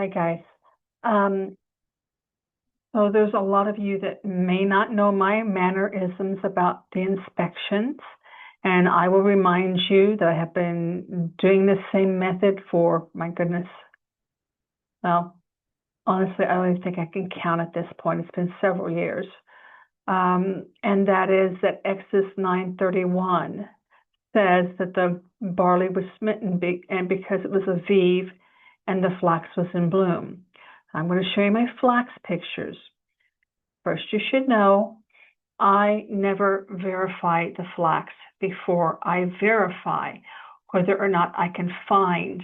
Hi guys. Um, so there's a lot of you that may not know my mannerisms about the inspections, and I will remind you that I have been doing this same method for, my goodness, well, honestly, I don't even think I can count at this point. It's been several years. And that is that Exodus 9:31 says that the barley was smitten and because it was Aviv and the flax was in bloom. I'm going to show you my flax pictures. First, you should know I never verify the flax before I verify whether or not I can find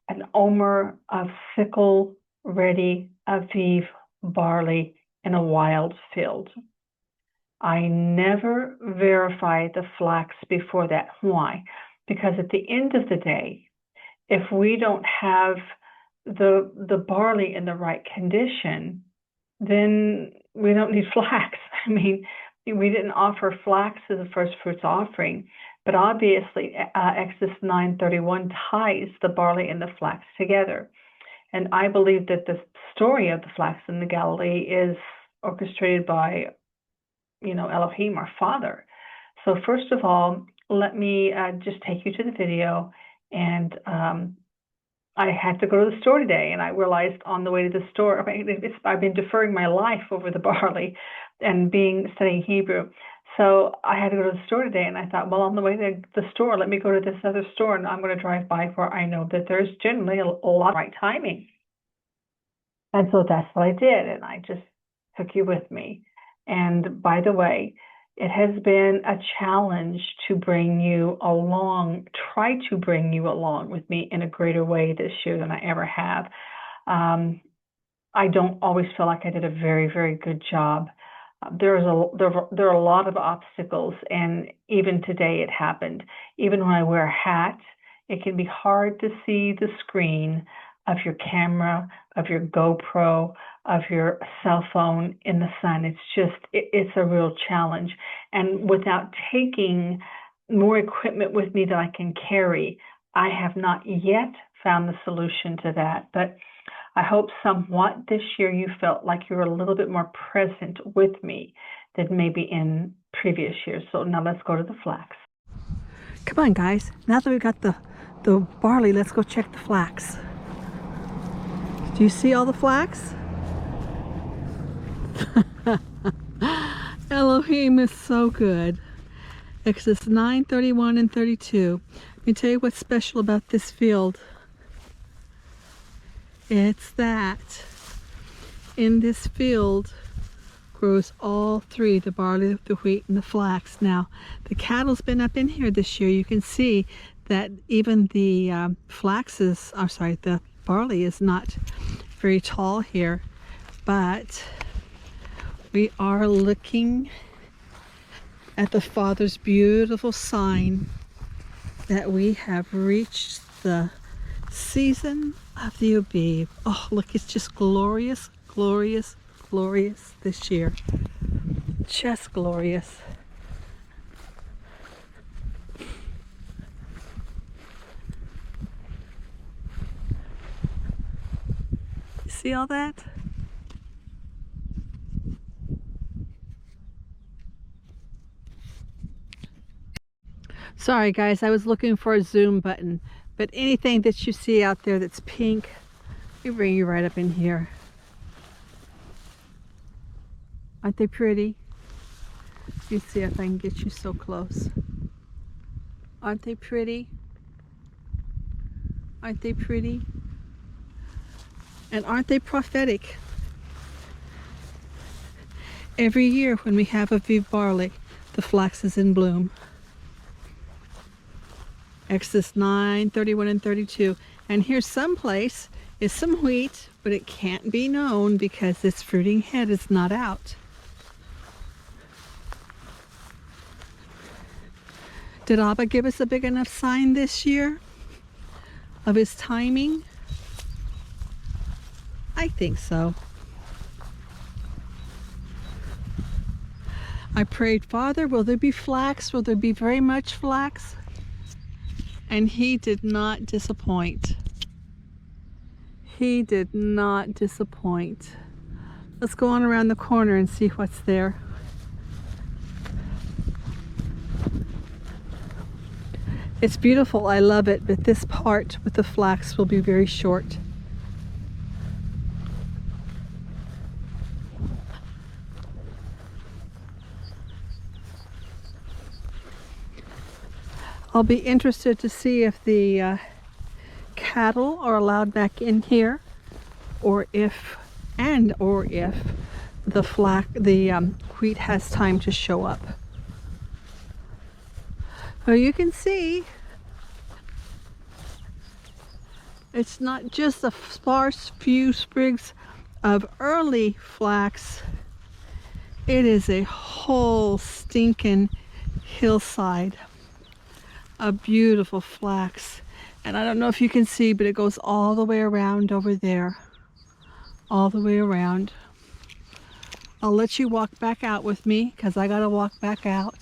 an omer of sickle ready Aviv barley in a wild field. I never verify the flax before that. Why? Because at the end of the day, if we don't have the barley in the right condition, then we don't need flax. I mean, we didn't offer flax as a first fruits offering, but obviously Exodus 9:31 ties the barley and the flax together. And I believe that the story of the flax in the Galilee is orchestrated by, Elohim, our Father. So first of all, let me just take you to the video. And I had to go to the store today, and I realized on the way to the store, I've been deferring my life over the barley and studying Hebrew. So I had to go to the store today, and I thought, well, on the way to the store, let me go to this other store, and I'm going to drive by where I know that there's generally a lot of right timing. And so that's what I did, and I just took you with me. And by the way, it has been a challenge to bring you along, try to bring you along with me in a greater way this year than I ever have. I don't always feel like I did a very, very good job. There are a lot of obstacles, and even today it happened. Even when I wear a hat, it can be hard to see the screen of your camera, of your GoPro, of your cell phone in the sun. It's a real challenge. And without taking more equipment with me that I can carry, I have not yet found the solution to that. But I hope somewhat this year you felt like you were a little bit more present with me than maybe in previous years. So now let's go to the flax. Come on, guys. Now that we've got the barley, let's go check the flax. Do you see all the flax? Elohim is so good. Exodus 9:31 and 32. Let me tell you what's special about this field. It's that in this field grows all three, the barley, the wheat, and the flax. Now, the cattle's been up in here this year. You can see that even the the barley is not very tall here, but we are looking at the Father's beautiful sign that we have reached the season of the Aviv. Oh, look, it's just glorious, glorious, glorious this year. Just glorious. See all that? Sorry guys, I was looking for a zoom button, but anything that you see out there that's pink, we bring you right up in here. Aren't they pretty? Let me see if I can get you so close. Aren't they pretty? Aren't they pretty? And aren't they prophetic? Every year when we have Aviv barley, the flax is in bloom. Exodus 9:31 and 32. And here's someplace is some wheat, but it can't be known because its fruiting head is not out. Did Abba give us a big enough sign this year of his timing? I think so. I prayed, Father, will there be flax? Will there be very much flax? And he did not disappoint. He did not disappoint. Let's go on around the corner and see what's there. It's beautiful, I love it, but this part with the flax will be very short. I'll be interested to see if the cattle are allowed back in here, or if the wheat has time to show up. Well, you can see it's not just a sparse few sprigs of early flax. It is a whole stinking hillside of beautiful flax. And I don't know if you can see, but it goes all the way around over there. All the way around. I'll let you walk back out with me because I gotta walk back out.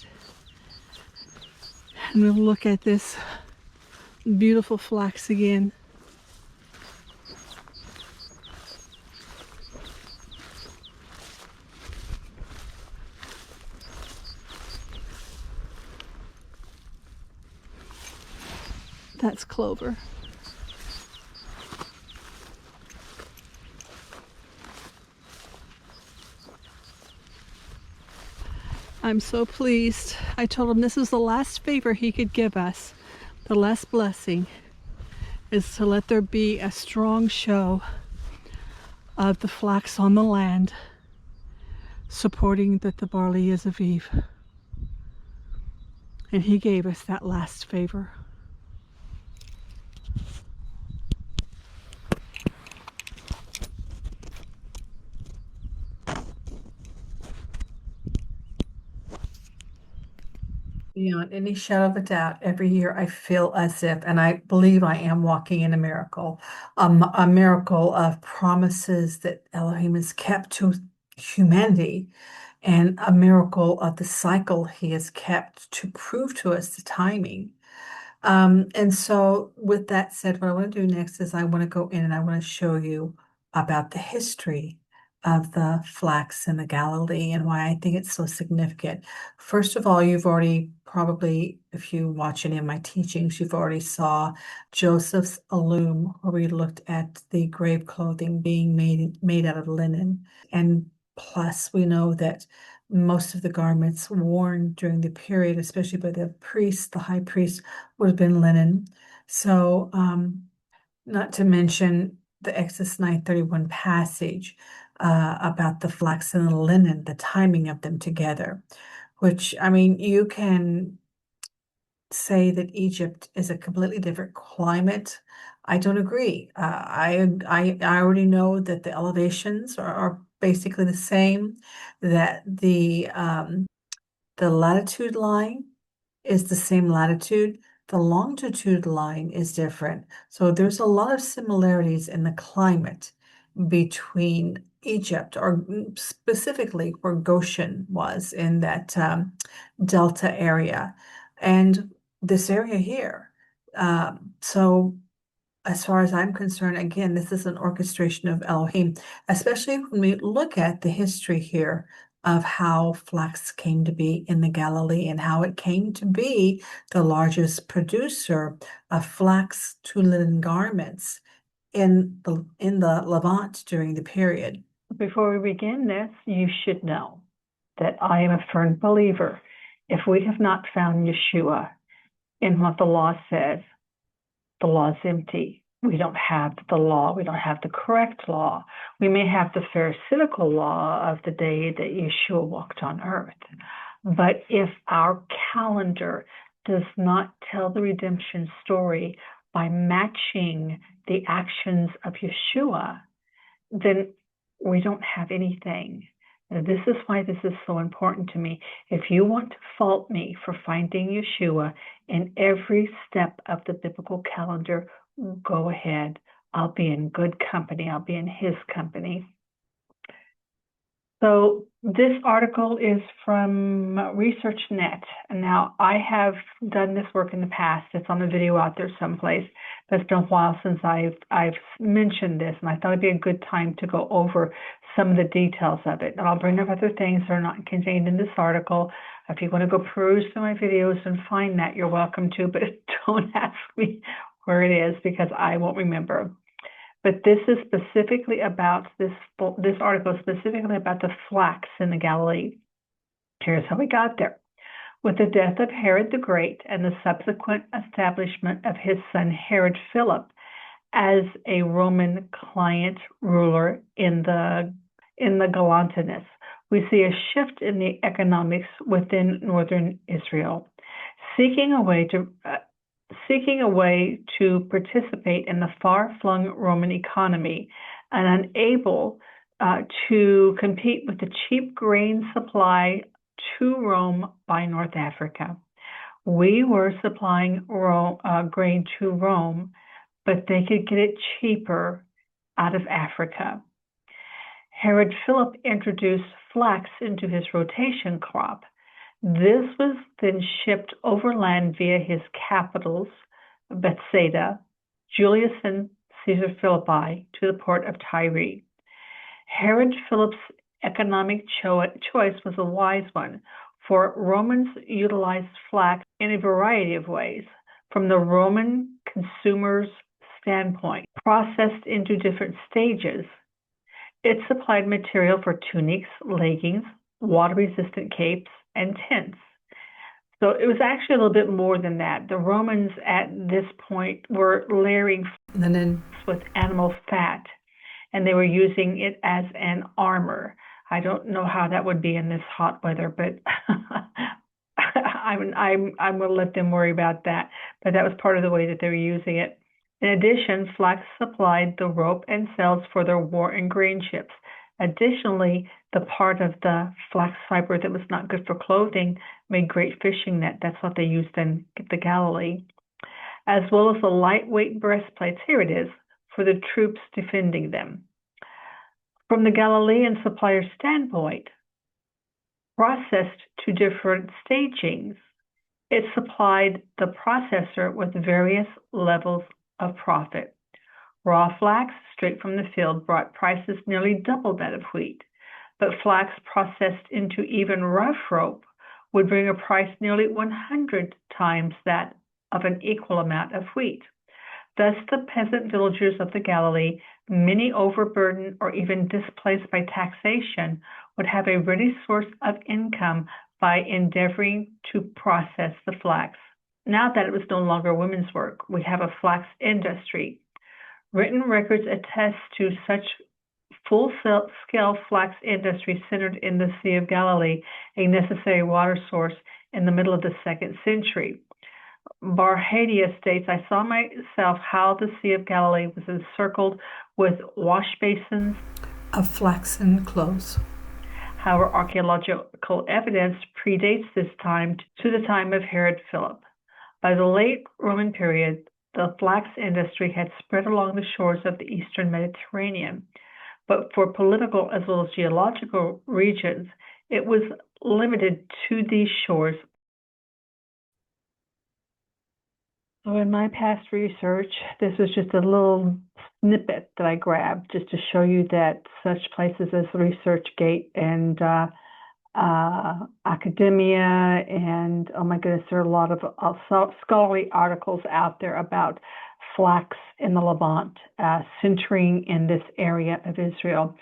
And we'll look at this beautiful flax again. That's clover. I'm so pleased. I told him this is the last favor he could give us. The last blessing is to let there be a strong show of the flax on the land, supporting that the barley is Aviv. And he gave us that last favor. Beyond any shadow of a doubt, every year I feel as if, and I believe I am walking in a miracle of promises that Elohim has kept to humanity, and a miracle of the cycle he has kept to prove to us the timing. And so with that said, what I want to do next is I want to go in and I want to show you about the history of the flax in the Galilee and why I think it's so significant. First of all, you've already probably, if you watch any of my teachings, you've already saw Joseph's loom, where we looked at the grave clothing being made out of linen. And plus, we know that most of the garments worn during the period, especially by the priest, the high priest, would have been linen. So, not to mention the Exodus 9:31 passage about the flax and the linen, the timing of them together, which, I mean, you can say that Egypt is a completely different climate. I don't agree. I already know that the elevations are basically the same, that the latitude line is the same latitude. The longitude line is different. So there's a lot of similarities in the climate between Egypt, or specifically where Goshen was in that delta area, and this area here. So as far as I'm concerned, again, this is an orchestration of Elohim, especially when we look at the history here of how flax came to be in the Galilee and how it came to be the largest producer of flax to linen garments in the Levant during the period. Before we begin this, you should know that I am a firm believer. If we have not found Yeshua in what the law says, the law is empty. We don't have the law. We don't have the correct law. We may have the Pharisaical law of the day that Yeshua walked on earth. But if our calendar does not tell the redemption story by matching the actions of Yeshua, then we don't have anything. This is why this is so important to me. If you want to fault me for finding Yeshua in every step of the biblical calendar, go ahead. I'll be in good company. I'll be in his company. So this article is from ResearchNet. And now I have done this work in the past. It's on a video out there someplace. But it's been a while since I've mentioned this, and I thought it'd be a good time to go over some of the details of it. And I'll bring up other things that are not contained in this article. If you want to go peruse through my videos and find that, you're welcome to, but don't ask me where it is because I won't remember. But this is specifically about this article is specifically about the flax in the Galilee. Here's how we got there. With the death of Herod the Great and the subsequent establishment of his son Herod Philip as a Roman client ruler in the Galatinus, we see a shift in the economics within northern Israel, seeking a way to participate in the far-flung Roman economy and unable to compete with the cheap grain supply to Rome by North Africa. We were supplying grain to Rome, but they could get it cheaper out of Africa. Herod Philip introduced flax into his rotation crop. This was then shipped overland via his capitals, Bethsaida, Julius and Caesar Philippi, to the port of Tyre. Herod Philip's economic choice was a wise one, for Romans utilized flax in a variety of ways. From the Roman consumer's standpoint, processed into different stages, it supplied material for tunics, leggings, water-resistant capes, and tents. So it was actually a little bit more than that. The Romans at this point were layering linen with animal fat, and they were using it as an armor. I don't know how that would be in this hot weather, but I'm going to let them worry about that. But that was part of the way that they were using it. In addition, flax supplied the rope and sails for their war and grain ships. Additionally, the part of the flax fiber that was not good for clothing made great fishing net. That's what they used in the Galilee, as well as the lightweight breastplates. Here it is, for the troops defending them. From the Galilean supplier's standpoint, processed to different stagings, it supplied the processor with various levels of profit. Raw flax, straight from the field, brought prices nearly double that of wheat, but flax processed into even rough rope would bring a price nearly 100 times that of an equal amount of wheat. Thus, the peasant villagers of the Galilee, many overburdened or even displaced by taxation, would have a ready source of income by endeavoring to process the flax. Now that it was no longer women's work, we have a flax industry. Written records attest to such full-scale flax industry centered in the Sea of Galilee, a necessary water source in the middle of the 2nd century. Barhadia states, I saw myself how the Sea of Galilee was encircled with wash basins of flaxen clothes. However, archaeological evidence predates this time to the time of Herod Philip. By the late Roman period, the flax industry had spread along the shores of the eastern Mediterranean, but for political as well as geological regions, it was limited to these shores. So in my past research, this was just a little snippet that I grabbed just to show you that such places as ResearchGate and academia and, oh my goodness, there are a lot of scholarly articles out there about flax in the Levant, centering in this area of Israel.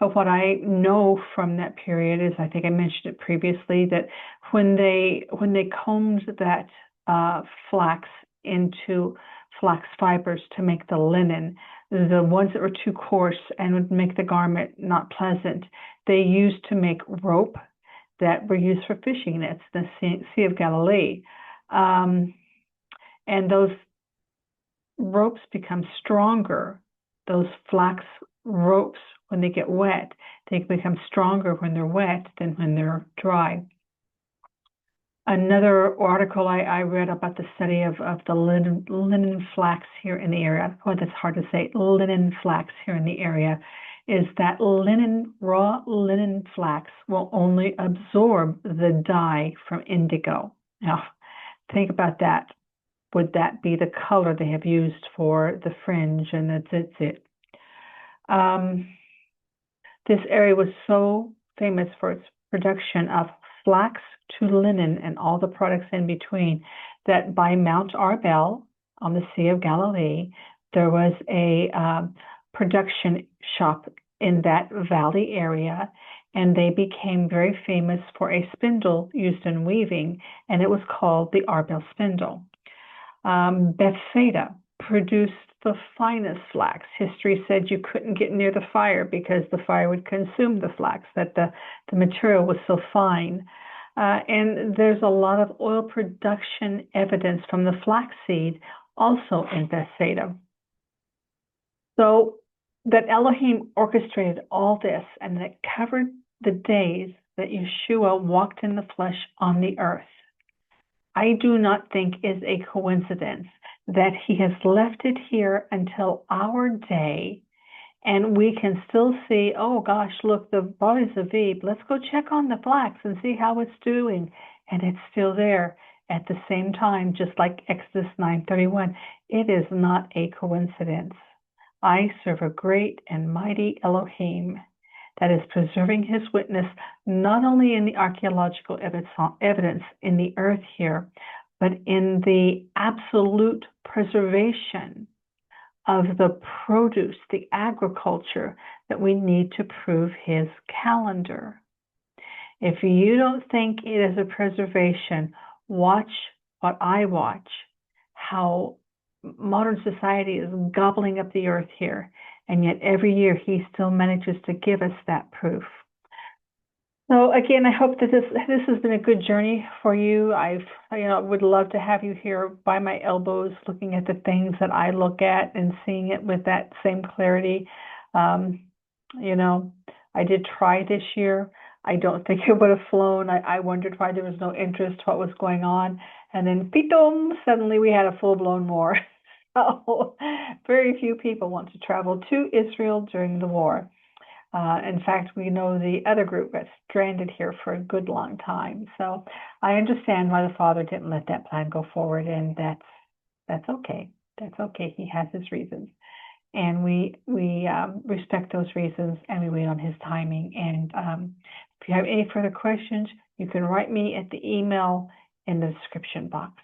But what I know from that period is, I think I mentioned it previously, that when they combed that flax into flax fibers to make the linen, the ones that were too coarse and would make the garment not pleasant, they used to make rope that were used for fishing nets in the Sea of Galilee. And those ropes become stronger. Those flax ropes, when they get wet, they become stronger when they're wet than when they're dry. Another article I read about the study of the linen flax here in the area. Oh, that's hard to say. Linen flax here in the area is that raw linen flax will only absorb the dye from indigo. Now, think about that. Would that be the color they have used for the fringe and the tzitzit? This area was so famous for its production of flax to linen and all the products in between that by Mount Arbel on the Sea of Galilee, there was a production shop in that valley area, and they became very famous for a spindle used in weaving, and it was called the Arbel spindle. Bethsaida produced the finest flax. History said you couldn't get near the fire because the fire would consume the flax, that the material was so fine. And there's a lot of oil production evidence from the flaxseed also in Bethsaida. So that Elohim orchestrated all this and that covered the days that Yeshua walked in the flesh on the earth, I do not think is a coincidence that he has left it here until our day, and we can still see, oh gosh, look, the bodies of Eve, let's go check on the flax and see how it's doing, and it's still there at the same time, just like Exodus 9:31. It is not a coincidence. I serve a great and mighty Elohim that is preserving his witness not only in the archaeological evidence in the earth here, but in the absolute preservation of the produce, the agriculture that we need to prove his calendar. If you don't think it is a preservation, watch what I watch, how modern society is gobbling up the earth here, and yet every year he still manages to give us that proof. So again, I hope that this has been a good journey for you. Would love to have you here by my elbows, looking at the things that I look at and seeing it with that same clarity. I did try this year. I don't think it would have flown. I wondered why there was no interest, what was going on, and then pitom, suddenly we had a full-blown war. So very few people want to travel to Israel during the war. In fact, we know the other group got stranded here for a good long time. So I understand why the Father didn't let that plan go forward, and that's okay. That's okay. He has his reasons, and we respect those reasons, and we wait on his timing. And if you have any further questions, you can write me at the email in the description box.